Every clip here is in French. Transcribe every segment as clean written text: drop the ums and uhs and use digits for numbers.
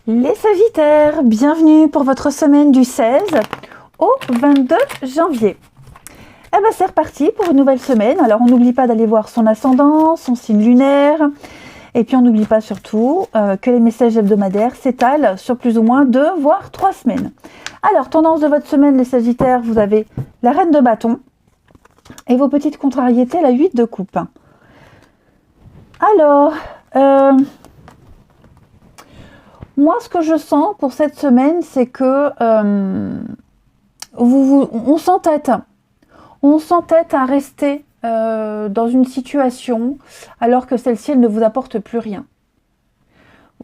Les Sagittaires, bienvenue pour votre semaine du 16 au 22 janvier. Eh ben c'est reparti pour une nouvelle semaine. Alors on n'oublie pas d'aller voir son ascendant, son signe lunaire. Et puis on n'oublie pas surtout que les messages hebdomadaires s'étalent sur plus ou moins 2 voire 3 semaines. Alors tendance de votre semaine les Sagittaires, vous avez la reine de bâton et vos petites contrariétés, la 8 de coupe. Alors, moi ce que je sens pour cette semaine, c'est que on s'entête. On s'entête à rester dans une situation alors que celle-ci elle ne vous apporte plus rien.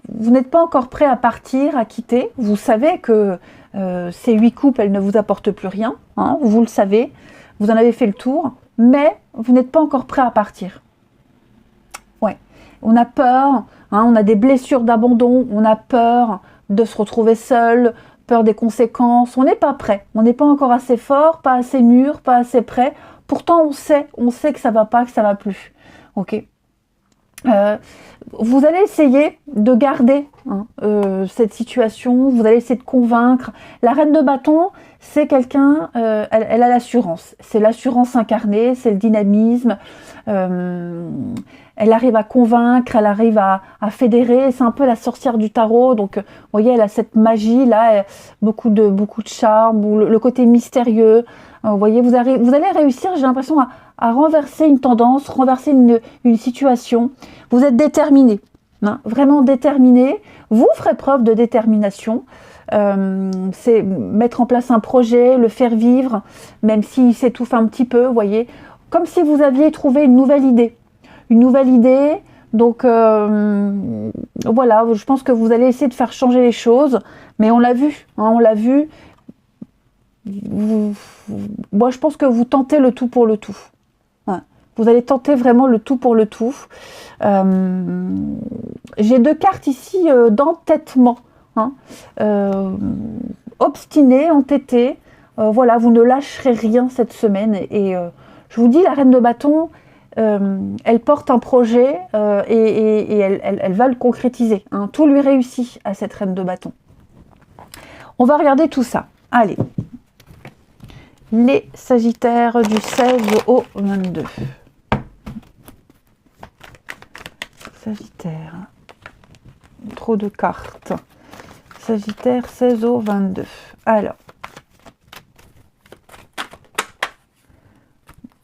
Vous n'êtes pas encore prêt à partir, à quitter. Vous savez que ces 8 coupes, elles ne vous apportent plus rien. Hein, vous le savez. Vous en avez fait le tour. Mais vous n'êtes pas encore prêt à partir. Ouais. On a peur. Hein, on a des blessures d'abandon. On a peur de se retrouver seul. Peur des conséquences. On n'est pas prêt. On n'est pas encore assez fort, pas assez mûr, pas assez prêt. Pourtant, on sait que ça va pas, que ça va plus. Ok. Vous allez essayer de garder cette situation, vous allez essayer de convaincre. La reine de bâton, c'est quelqu'un, elle a l'assurance. C'est l'assurance incarnée, c'est le dynamisme. Elle arrive à convaincre, elle arrive à fédérer. C'est un peu la sorcière du tarot. Donc, vous voyez, elle a cette magie-là, beaucoup de charme, ou le côté mystérieux. Vous voyez, vous allez réussir, j'ai l'impression, à renverser une tendance, renverser une situation. Vous êtes déterminé, hein, vraiment déterminé. Vous ferez preuve de détermination. C'est mettre en place un projet, le faire vivre, même s'il s'étouffe un petit peu, vous voyez. Comme si vous aviez trouvé une nouvelle idée. Une nouvelle idée. Donc, voilà, je pense que vous allez essayer de faire changer les choses. Mais on l'a vu, hein, on l'a vu. Moi, je pense que vous tentez le tout pour le tout. Ouais. Vous allez tenter vraiment le tout pour le tout. J'ai 2 cartes ici d'entêtement. Hein. Obstiné, entêté. Voilà, vous ne lâcherez rien cette semaine. Et je vous dis, la reine de bâton, elle porte un projet et elle va le concrétiser. Hein. Tout lui réussit à cette reine de bâton. On va regarder tout ça. Allez. Les Sagittaires du 16 au 22. Sagittaire. Trop de cartes. Sagittaire 16 au 22. Alors.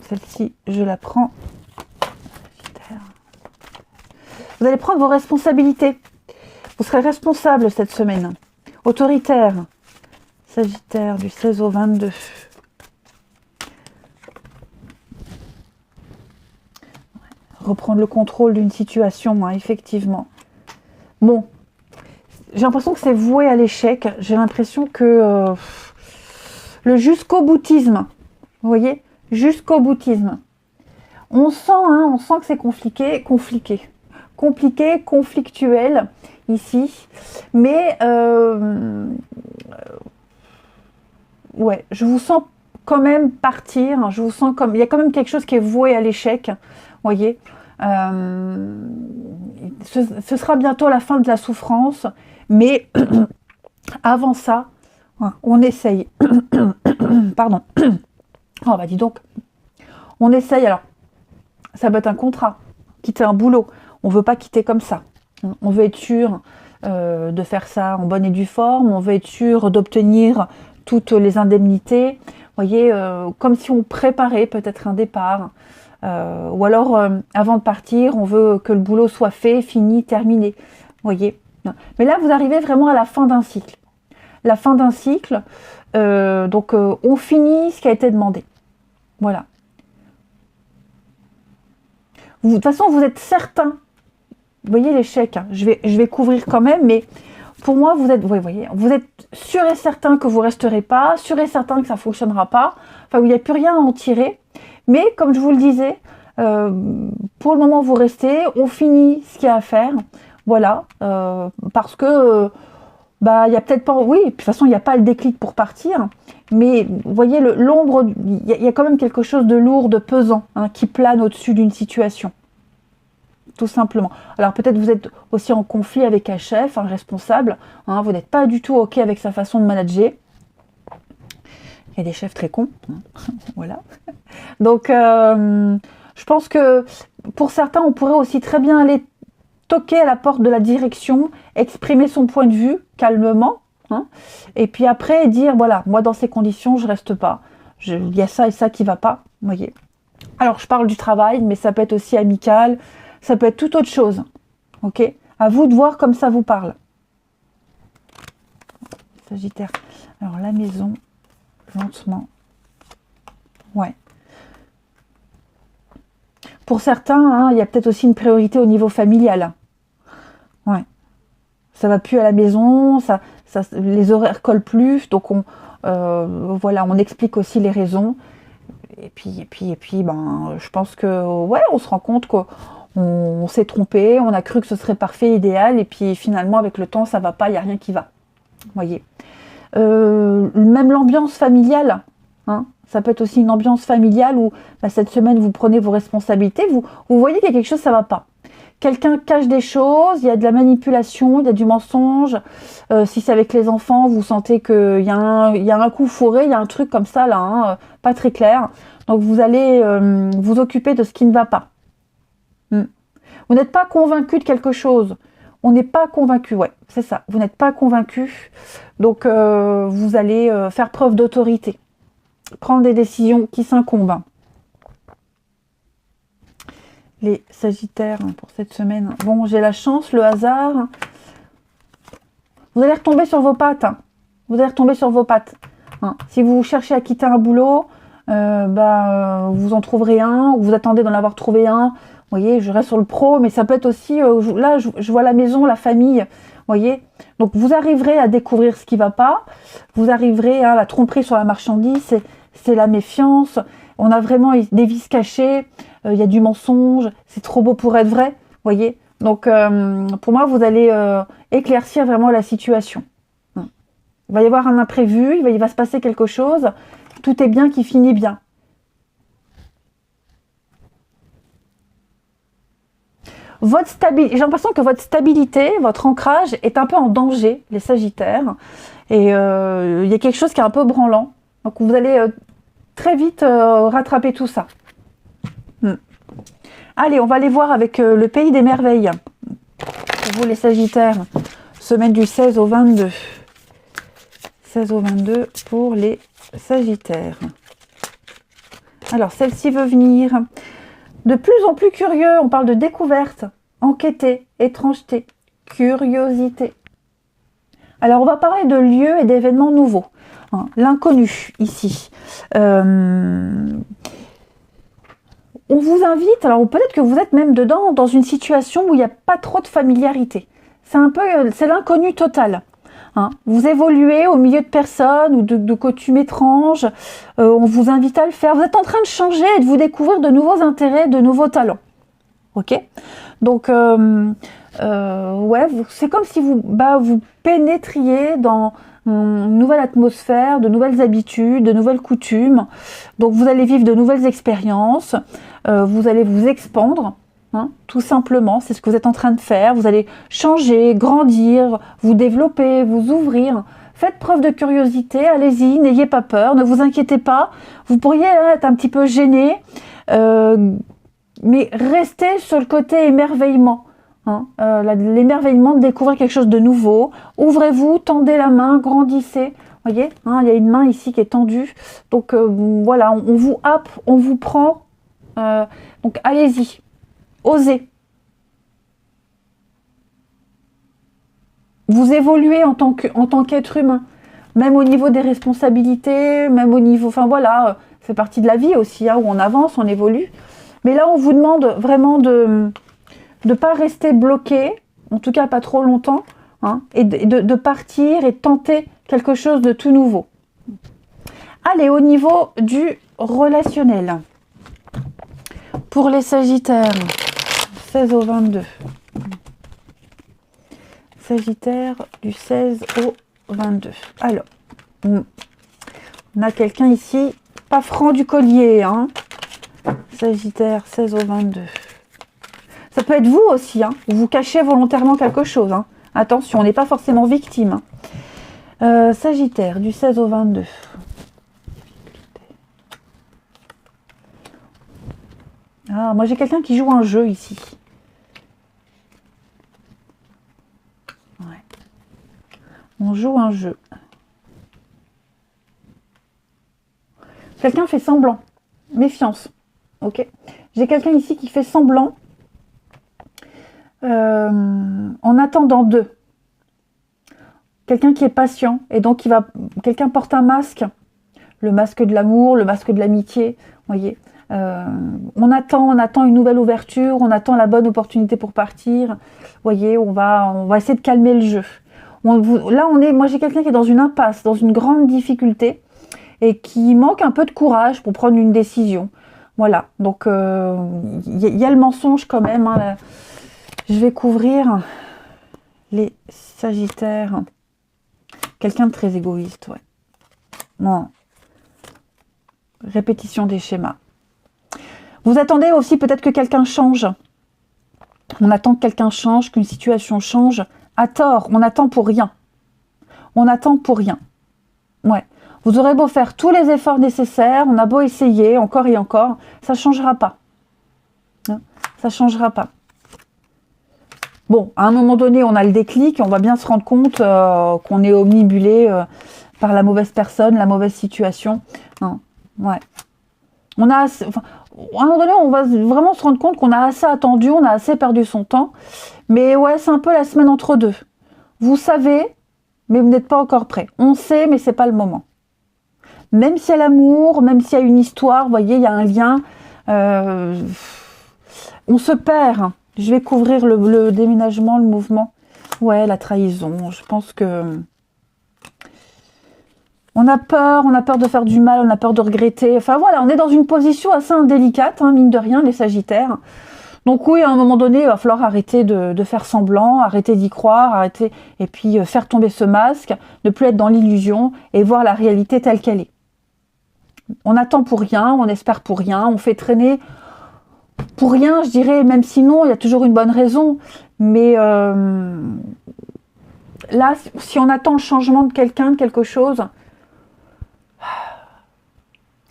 Celle-ci, je la prends. Sagittaire. Vous allez prendre vos responsabilités. Vous serez responsable cette semaine. Autoritaire. Sagittaire du 16 au 22. Reprendre le contrôle d'une situation, hein, effectivement. Bon, j'ai l'impression que c'est voué à l'échec. J'ai l'impression que le jusqu'au boutisme, vous voyez, jusqu'au boutisme. On sent que c'est compliqué, conflictuel ici. Mais ouais, je vous sens quand même partir. Je vous sens comme il y a quand même quelque chose qui est voué à l'échec. Voyez, ce sera bientôt la fin de la souffrance, mais avant ça, on essaye. Pardon. Oh bah dis donc, on essaye. Alors, ça peut être un contrat, quitter un boulot. On veut pas quitter comme ça. On veut être sûr de faire ça en bonne et due forme. On veut être sûr d'obtenir toutes les indemnités. Voyez, comme si on préparait peut-être un départ. Ou alors, avant de partir, on veut que le boulot soit fait, fini, terminé. Voyez. Mais là, vous arrivez vraiment à la fin d'un cycle. La fin d'un cycle, donc on finit ce qui a été demandé. Voilà. De toute façon, vous êtes certain. Vous voyez l'échec, hein, je vais couvrir quand même, mais pour moi, vous êtes sûr et certain que vous ne resterez pas, sûr et certain que ça ne fonctionnera pas. Enfin, il n'y a plus rien à en tirer. Mais comme je vous le disais, pour le moment vous restez, on finit ce qu'il y a à faire, voilà, parce que il y a peut-être pas, oui, de toute façon il n'y a pas le déclic pour partir, mais vous voyez l'ombre, il y a quand même quelque chose de lourd, de pesant, hein, qui plane au-dessus d'une situation. tout simplement. Alors peut-être vous êtes aussi en conflit avec un chef, un responsable, hein, vous n'êtes pas du tout OK avec sa façon de manager. Il y a des chefs très cons, hein. Voilà. Donc je pense que pour certains, on pourrait aussi très bien aller toquer à la porte de la direction, exprimer son point de vue calmement, hein, et puis après dire, voilà, moi dans ces conditions, je reste pas. Il y a ça et ça qui va pas, vous voyez. Alors je parle du travail, mais ça peut être aussi amical, ça peut être toute autre chose, ok. À vous de voir comme ça vous parle. Sagittaire. Alors la maison, lentement. Ouais. Pour certains, hein, il y a peut-être aussi une priorité au niveau familial. Ouais. Ça va plus à la maison, les horaires collent plus, donc voilà, on explique aussi les raisons. Et puis, ben, je pense que, ouais, on se rend compte qu'on s'est trompé, on a cru que ce serait parfait, idéal, et puis finalement, avec le temps, ça va pas, il n'y a rien qui va. Vous voyez. Même l'ambiance familiale, hein, ça peut être aussi une ambiance familiale où bah, cette semaine, vous prenez vos responsabilités, vous voyez qu'il y a quelque chose, ça va pas. Quelqu'un cache des choses, il y a de la manipulation, il y a du mensonge. Si c'est avec les enfants, vous sentez qu'il y a un coup fourré, il y a un truc comme ça, là, hein, pas très clair. Donc vous allez vous occuper de ce qui ne va pas. Vous n'êtes pas convaincu de quelque chose. On n'est pas convaincu, ouais, c'est ça. Vous n'êtes pas convaincu. Donc vous allez faire preuve d'autorité. Prendre des décisions qui s'incombent. Les Sagittaires pour cette semaine. Bon, j'ai la chance, le hasard. Vous allez retomber sur vos pattes. Vous allez retomber sur vos pattes. Si vous cherchez à quitter un boulot, vous en trouverez un, ou vous attendez d'en avoir trouvé un. Vous voyez, je reste sur le pro, mais ça peut être aussi, là, je vois la maison, la famille. Vous voyez, donc vous arriverez à découvrir ce qui ne va pas. Vous arriverez à la tromperie sur la marchandise, c'est la méfiance. On a vraiment des vices cachés. Il y a du mensonge, c'est trop beau pour être vrai, vous voyez. Donc, pour moi, vous allez éclaircir vraiment la situation. Il va y avoir un imprévu, il va se passer quelque chose. Tout est bien qui finit bien. J'ai l'impression que votre stabilité, votre ancrage est un peu en danger, les Sagittaires. Et il y a quelque chose qui est un peu branlant. Donc, vous allez très vite rattraper tout ça. Allez, on va aller voir avec le pays des merveilles. Pour vous les Sagittaires, semaine du 16 au 22. 16 au 22 pour les Sagittaires. Alors, celle-ci veut venir de plus en plus curieux. On parle de découverte, enquêter, étrangeté, curiosité. Alors, on va parler de lieux et d'événements nouveaux. L'inconnu, ici. On vous invite, alors peut-être que vous êtes même dedans, dans une situation où il n'y a pas trop de familiarité. C'est l'inconnu total. Vous évoluez au milieu de personnes ou de coutumes étranges. On vous invite à le faire. Vous êtes en train de changer et de vous découvrir de nouveaux intérêts, de nouveaux talents. Ok ? Donc, ouais, c'est comme si vous pénétriez dans une nouvelle atmosphère, de nouvelles habitudes, de nouvelles coutumes. Donc vous allez vivre de nouvelles expériences, vous allez vous expandre, tout simplement, c'est ce que vous êtes en train de faire. Vous allez changer, grandir, vous développer, vous ouvrir. Faites preuve de curiosité, allez-y, n'ayez pas peur, ne vous inquiétez pas. Vous pourriez être un petit peu gêné, mais restez sur le côté émerveillement. L'émerveillement de découvrir quelque chose de nouveau. Ouvrez-vous, tendez la main, grandissez. Voyez, il y a une main ici qui est tendue. Donc voilà, on vous happe, on vous prend. Donc allez-y, osez. Vous évoluez en tant qu'être humain, même au niveau des responsabilités, même au niveau, enfin voilà, c'est partie de la vie aussi, où on avance, on évolue. Mais là, on vous demande vraiment de ne pas rester bloqué, en tout cas pas trop longtemps, et de partir et tenter quelque chose de tout nouveau. Allez, au niveau du relationnel. Pour les Sagittaires, 16 au 22. Sagittaire du 16 au 22. Alors, on a quelqu'un ici, pas franc du collier, Sagittaire 16 au 22. Ça peut être vous aussi, hein, vous cachez volontairement quelque chose. Hein. Attention, on n'est pas forcément victime. Sagittaire, du 16 au 22. Ah, moi j'ai quelqu'un qui joue un jeu ici. Ouais. On joue un jeu. Quelqu'un fait semblant. Méfiance. Ok. J'ai quelqu'un ici qui fait semblant en attendant d'eux. Quelqu'un qui est patient et donc quelqu'un porte un masque. Le masque de l'amour, le masque de l'amitié. Vous voyez. On attend une nouvelle ouverture, on attend la bonne opportunité pour partir. Vous voyez, on va essayer de calmer le jeu. Moi j'ai quelqu'un qui est dans une impasse, dans une grande difficulté et qui manque un peu de courage pour prendre une décision. Voilà, donc y a le mensonge quand même. Hein. Je vais couvrir les Sagittaires. Quelqu'un de très égoïste, ouais. Non. Répétition des schémas. Vous attendez aussi peut-être que quelqu'un change. On attend que quelqu'un change, qu'une situation change. À tort, on attend pour rien. On attend pour rien. Ouais. Vous aurez beau faire tous les efforts nécessaires, on a beau essayer encore et encore, ça ne changera pas. Hein, ça ne changera pas. Bon, à un moment donné, on a le déclic, on va bien se rendre compte qu'on est omnibulé par la mauvaise personne, la mauvaise situation. Hein, ouais. À un moment donné, on va vraiment se rendre compte qu'on a assez attendu, on a assez perdu son temps. Mais ouais, c'est un peu la semaine entre deux. Vous savez, mais vous n'êtes pas encore prêt. On sait, mais c'est pas le moment. Même s'il y a l'amour, même s'il y a une histoire, vous voyez, il y a un lien. On se perd. Je vais couvrir le déménagement, le mouvement. Ouais, la trahison. Je pense que... On a peur de faire du mal, on a peur de regretter. Enfin voilà, on est dans une position assez indélicate, hein, mine de rien, les Sagittaires. Donc oui, à un moment donné, il va falloir arrêter de faire semblant, arrêter d'y croire, arrêter et puis faire tomber ce masque, ne plus être dans l'illusion et voir la réalité telle qu'elle est. On attend pour rien, on espère pour rien, on fait traîner pour rien, je dirais, même sinon, il y a toujours une bonne raison. Mais là, si on attend le changement de quelqu'un, de quelque chose...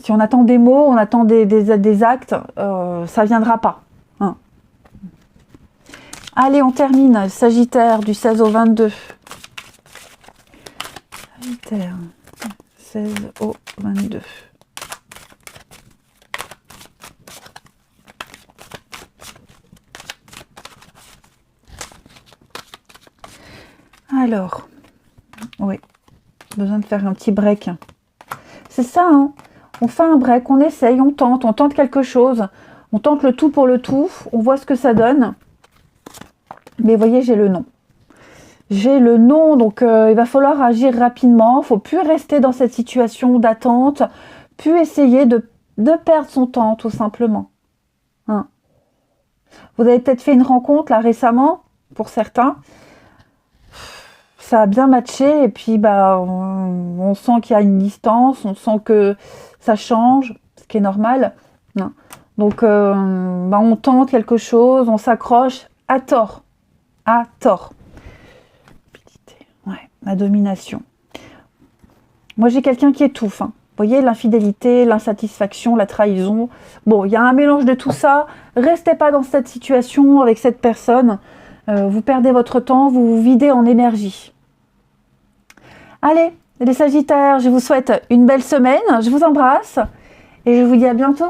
Si on attend des mots, on attend des actes, ça ne viendra pas. Hein. Allez, on termine. Sagittaire, du 16 au 22. Sagittaire, 16 au 22. Alors, oui, besoin de faire un petit break. C'est ça, hein. On fait un break, on essaye, on tente quelque chose. On tente le tout pour le tout, on voit ce que ça donne. Mais vous voyez, j'ai le non. J'ai le non, donc il va falloir agir rapidement. Il ne faut plus rester dans cette situation d'attente, plus essayer de perdre son temps, tout simplement. Hein. Vous avez peut-être fait une rencontre, là, récemment, pour certains. Ça a bien matché, et puis bah, on sent qu'il y a une distance, on sent que ça change, ce qui est normal. Non. Donc, on tente quelque chose, on s'accroche à tort. À tort. Ouais, la domination. Moi, j'ai quelqu'un qui étouffe. Hein. Vous voyez, l'infidélité, l'insatisfaction, la trahison. Bon, il y a un mélange de tout ça. Restez pas dans cette situation avec cette personne. Vous perdez votre temps, vous vous videz en énergie. Allez, les Sagittaires, je vous souhaite une belle semaine. Je vous embrasse et je vous dis à bientôt.